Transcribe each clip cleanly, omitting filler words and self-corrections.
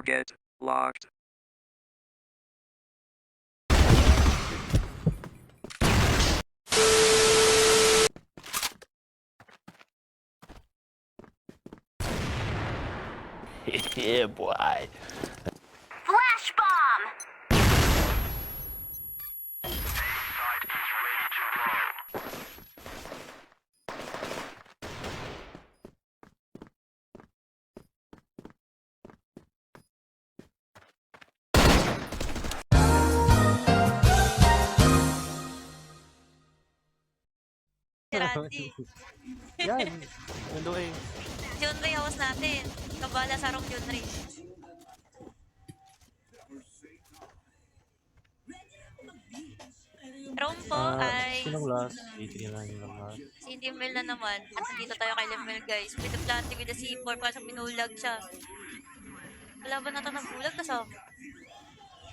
Target locked. Yeah, boy. Flash bomb! Si Randy. Yan. Nandoy. Junrei house natin. Kabala sa Rock Junrei. Rompo ay Sinong last? 89 lang last. si Limel na naman. At nandito tayo kay Limel, guys. With the planting with the C4 para sa pinulag siya. Kalaban natin ng bulag kasama.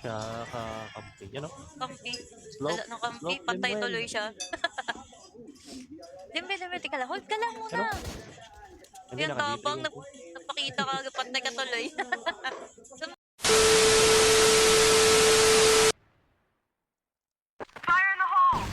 Siya kakampi. Yan o. Kampi. Slope. Dala ng kampi. Slope, Pantay Limel. tuloy siya. Limel, tika lang. Hold ka lang muna. Ano? Hindi Yung nakadito tabang, yung... napakita ka, pantay ka tuloy. Fire in the hole!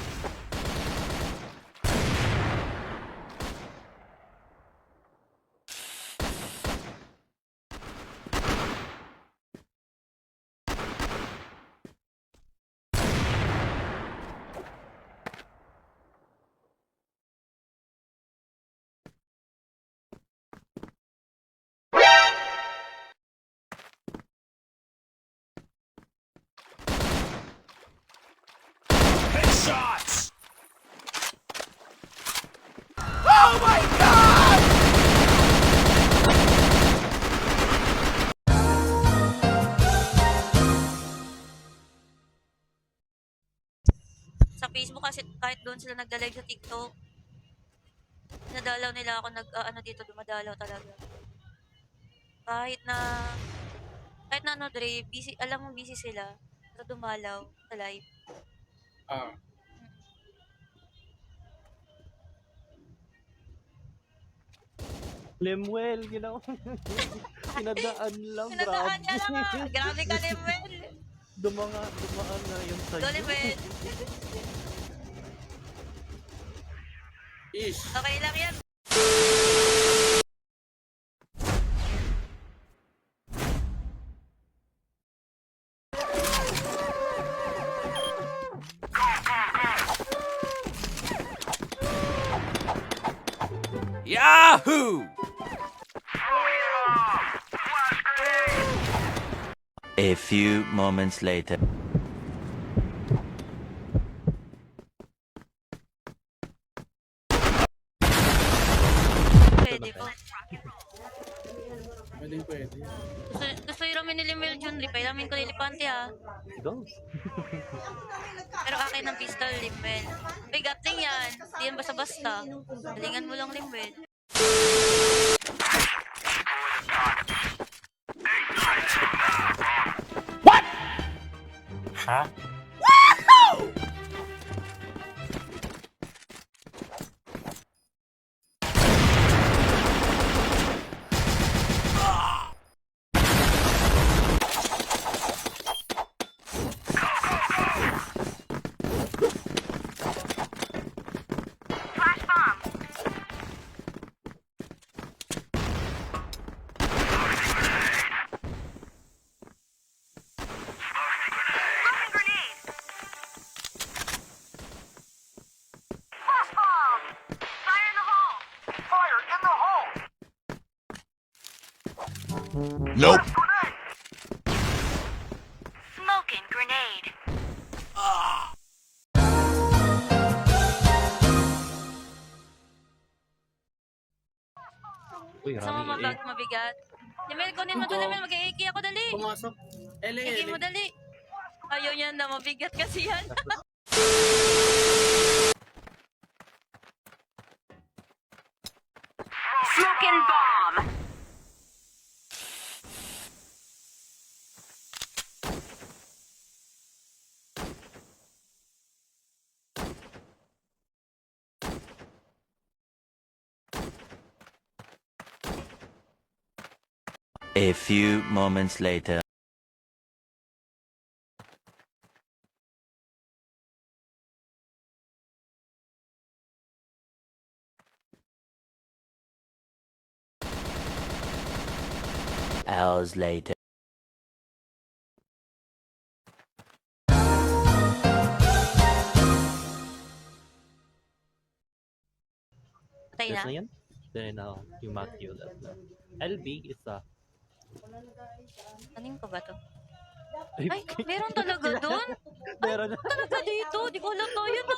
Headshots! Oh my god! Sa Facebook kasi kahit doon sila nagda-live sa TikTok, nadalaw nila ako ano dito, dumadalaw talaga. Kahit na ano Dre, busy, alam mo busy sila, pero dumalaw sa live. Limwell, ginawa. Sinadaan lang, Sinadaan niya lang ah. Grabe ka, Limel. Dumaan na yun sa'yo. Go, Limel. Okay lang yan. Yahoo! A few moments later. Pwede po. Pwede. Gusto yung ramen ni Limel Jun, Ripay. Ramen ko lilipante ha. Go. Pero akin ang pistol, Limel. Uy, gatling yan. Di yan basta-basta. Galingan mo lang, Limel. Ha? Flash bomb! Smoking grenade! Flash bomb! Fire in the hole! Fire in the hole! Nope. Smoking grenade! Uy, Gusto mo Rami eh. mabigat? Limel, kunin mo to, Limel. Mag-i-iki ako, dali. Pumasok. Iki mo, dali. Ayaw niya na, mabigat kasi yan. Smoking bomb! A few moments later. Hours later. Patay Yes na. na yan? Then, yung Matthew left na. LB, isa. Aning pa ba to? Ay, meron talaga doon? Meron na. Talaga dito? Di ko alam to. Yun o.